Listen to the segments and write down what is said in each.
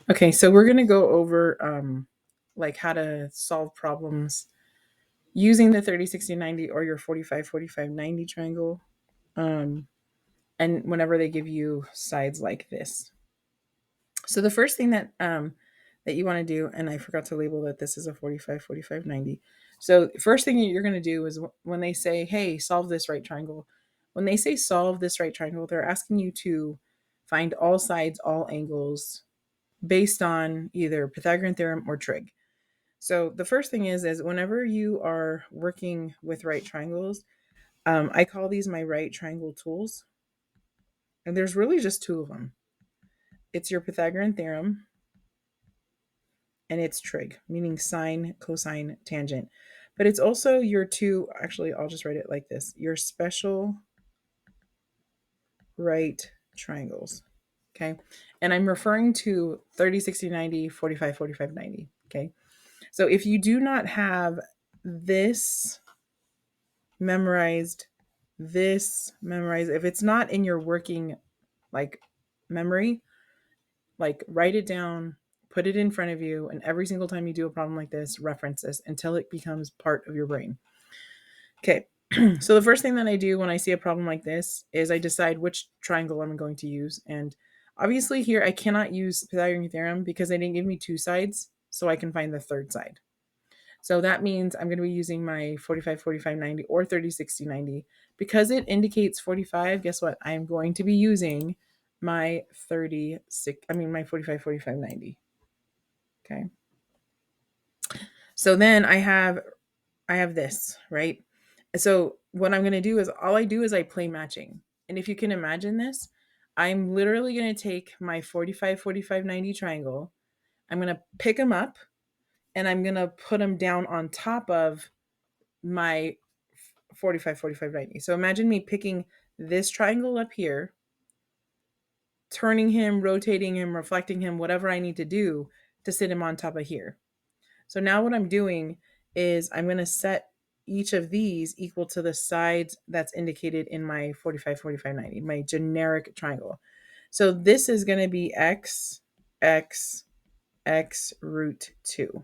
Okay, so we're going to go over like how to solve problems using the 30, 60, 90 or your 45, 45, 90 triangle. Um, and whenever they give you sides like this. So the first thing that you want to do, and I forgot to label that this is a 45, 45, 90. So first thing you're going to do is when they say, hey, solve this right triangle, when they say solve this right triangle, they're asking you to find all sides, all angles based on either Pythagorean theorem or trig. So the first thing is whenever you are working with right triangles, I call these my right triangle tools. And there's really just two of them. It's your Pythagorean theorem and it's trig, meaning sine, cosine, tangent. But it's also your two, actually, I'll just write it like this, your special right triangles. Okay. And I'm referring to 30, 60, 90, 45, 45, 90. Okay. So if you do not have this memorized, if it's not in your working like memory, like write it down, put it in front of you, and every single time you do a problem like this, reference this until it becomes part of your brain. Okay. So the first thing that I do when I see a problem like this is I decide which triangle I'm going to use. And obviously here I cannot use Pythagorean theorem because they didn't give me two sides, so I can find the third side. So that means I'm going to be using my 45, 45, 90 or 30, 60, 90. Because it indicates 45, guess what? I'm going to be using my 45, 45, 90. Okay. So then I have this, right? So what I'm going to do is all I do is I play matching. And if you can imagine this, I'm literally going to take my 45, 45, 90 triangle. I'm going to pick them up and I'm going to put them down on top of my 45, 45, 90. So imagine me picking this triangle up here, turning him, rotating him, reflecting him, whatever I need to do to sit him on top of here. So now what I'm doing is I'm going to set each of these equal to the sides that's indicated in my 45, 45, 90, my generic triangle. So this is going to be x, x, x root 2.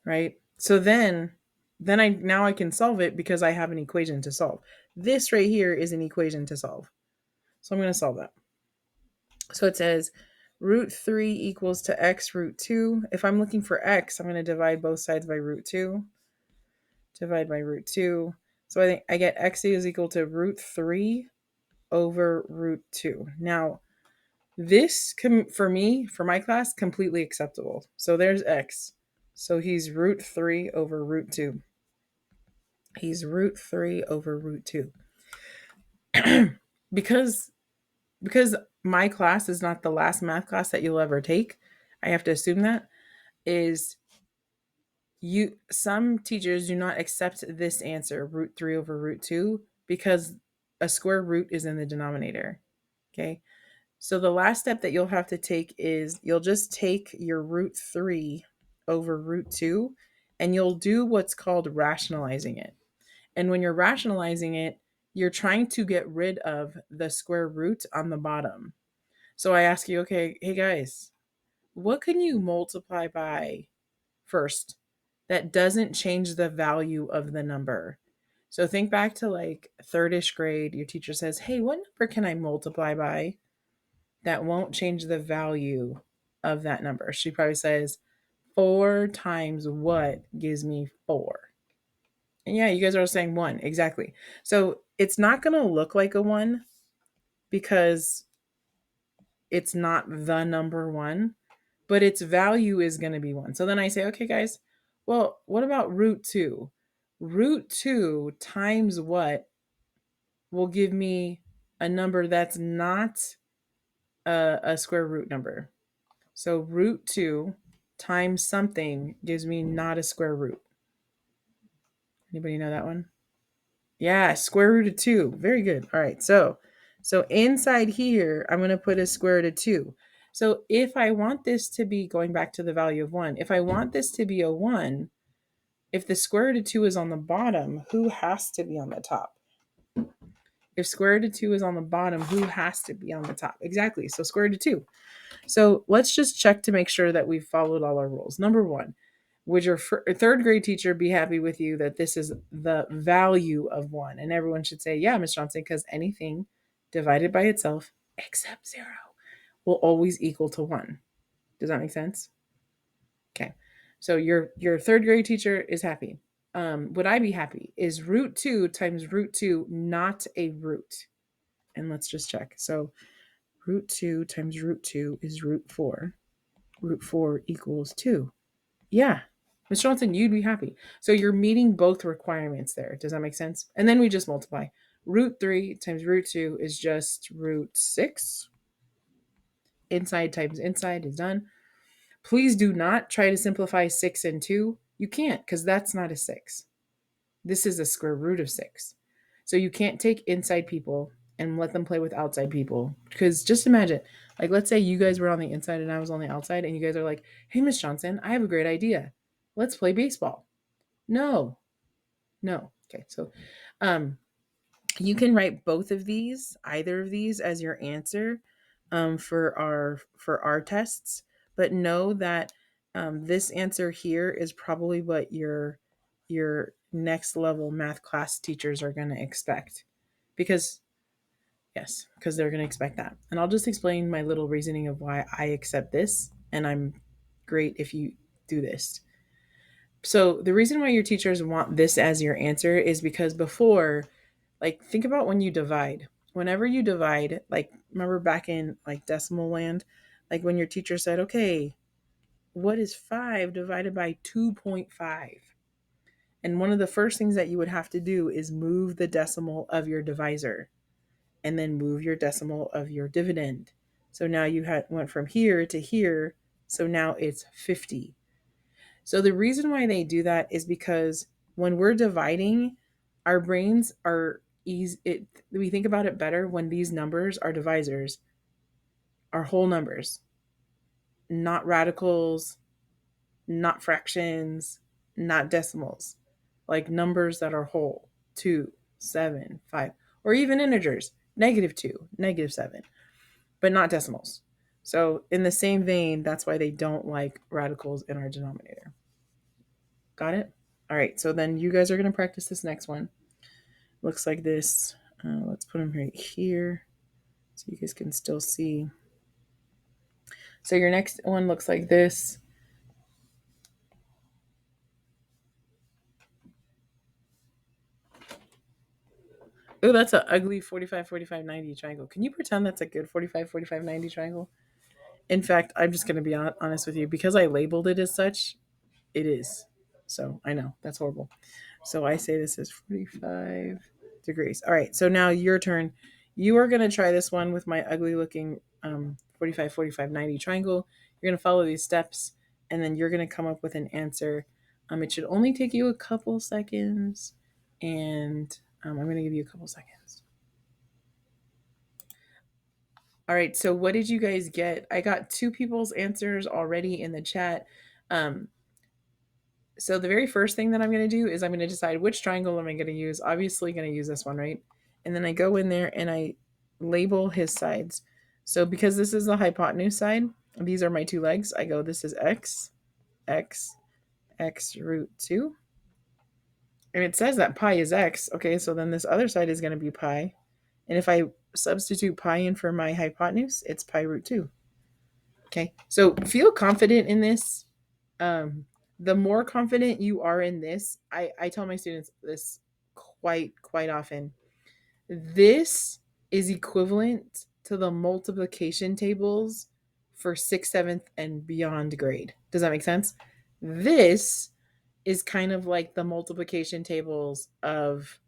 Right? So then I can solve it because I have an equation to solve. This right here is an equation to solve. So I'm going to solve that. So it says root 3 equals to x root 2. If I'm looking for x, I'm going to divide both sides by root 2. Divide by root 2. So I think I get x is equal to root 3 over root 2. Now, this, for me, for my class, completely acceptable. So there's x. So he's root 3 over root 2. He's root 3 over root 2. because my class is not the last math class that you'll ever take, I have to assume that is some teachers do not accept this answer, root 3 over root 2, because a square root is in the denominator. Okay. So the last step that you'll have to take is you'll just take your root 3 over root 2 and you'll do what's called rationalizing it. And when you're rationalizing it, you're trying to get rid of the square root on the bottom. So I ask you, okay, hey guys, what can you multiply by first that doesn't change the value of the number? So think back to like thirdish grade. Your teacher says, hey, what number can I multiply by that won't change the value of that number? She probably says, 4 times what gives me 4? And yeah, you guys are saying 1. Exactly. So it's not going to look like a 1 because it's not the number 1, but its value is going to be 1. So then I say, okay, guys, well, what about root 2? Root 2 times what will give me a number that's not a square root number? So root 2 times something gives me not a square root. Anybody know that one? Yeah, square root of 2. Very good. All right. So inside here, I'm going to put a square root of 2. So if I want this to be, going back to the value of 1, if I want this to be a 1, if the square root of 2 is on the bottom, who has to be on the top? If square root of 2 is on the bottom, who has to be on the top? Exactly. So square root of 2. So let's just check to make sure that we've followed all our rules. Number one, would your third grade teacher be happy with you that this is the value of 1? And everyone should say, yeah, Miss Johnson, because anything divided by itself except 0 will always equal to 1. Does that make sense? Okay. So your third grade teacher is happy. Would I be happy? Is root 2 times root 2 not a root? And let's just check. So root 2 times root 2 is root 4. Root 4 equals 2. Yeah. Ms. Johnson, you'd be happy. So you're meeting both requirements there. Does that make sense? And then we just multiply. Root 3 times root 2 is just root 6. Inside times inside is done. Please do not try to simplify 6 and 2. You can't, because that's not a 6. This is a square root of 6. So you can't take inside people and let them play with outside people. Because just imagine, like, let's say you guys were on the inside and I was on the outside, and you guys are like, hey, Miss Johnson, I have a great idea. Let's play baseball. No. Okay, so you can write both of these, either of these, as your answer for our tests, but know that this answer here is probably what your next level math class teachers are going to expect, because they're going to expect that. And I'll just explain my little reasoning of why I accept this, and I'm great if you do this. So the reason why your teachers want this as your answer is because before, like, think about when you divide. Whenever you divide, like, remember back in like decimal land, like when your teacher said, okay, what is 5 divided by 2.5? And one of the first things that you would have to do is move the decimal of your divisor and then move your decimal of your dividend. So now you went from here to here. So now it's 50. So the reason why they do that is because when we're dividing, our brains are easy. We think about it better when these numbers are divisors, are whole numbers, not radicals, not fractions, not decimals, like numbers that are whole, 2, 7, 5, or even integers, -2, -7, but not decimals. So in the same vein, that's why they don't like radicals in our denominator. Got it? All right, so then you guys are going to practice this next one. Looks like this. Let's put them right here so you guys can still see. So your next one looks like this. Oh, that's an ugly 45, 45, 90 triangle. Can you pretend that's a good 45, 45, 90 triangle? In fact, I'm just going to be honest with you. Because I labeled it as such, it is. So I know that's horrible. So I say this is 45 degrees. All right. So now your turn. You are going to try this one with my ugly looking 45, 45, 90 triangle. You're going to follow these steps, and then you're going to come up with an answer. It should only take you a couple seconds, and I'm going to give you a couple seconds. All right. So what did you guys get? I got 2 people's answers already in the chat. So the very first thing that I'm going to do is I'm going to decide which triangle am I going to use. Obviously going to use this one, right? And then I go in there and I label his sides. So because this is the hypotenuse side, these are my 2 legs. I go, this is x, x, x root 2. And it says that pi is x. Okay, so then this other side is going to be pi. And if I substitute pi in for my hypotenuse, it's pi root 2. Okay, so feel confident in this. The more confident you are in this, I tell my students this quite often. This is equivalent to the multiplication tables for 6th, 7th, and beyond grade. Does that make sense? This is kind of like the multiplication tables of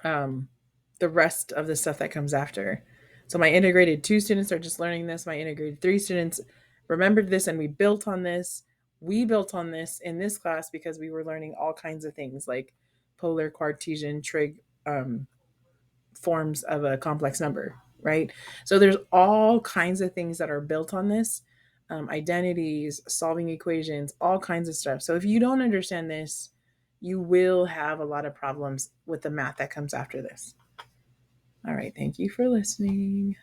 the rest of the stuff that comes after. So my integrated 2 students are just learning this. My integrated 3 students remembered this, and we built on this. We built on this in this class because we were learning all kinds of things like polar, Cartesian, trig forms of a complex number, right? So there's all kinds of things that are built on this, identities, solving equations, all kinds of stuff. So if you don't understand this, you will have a lot of problems with the math that comes after this. All right. Thank you for listening.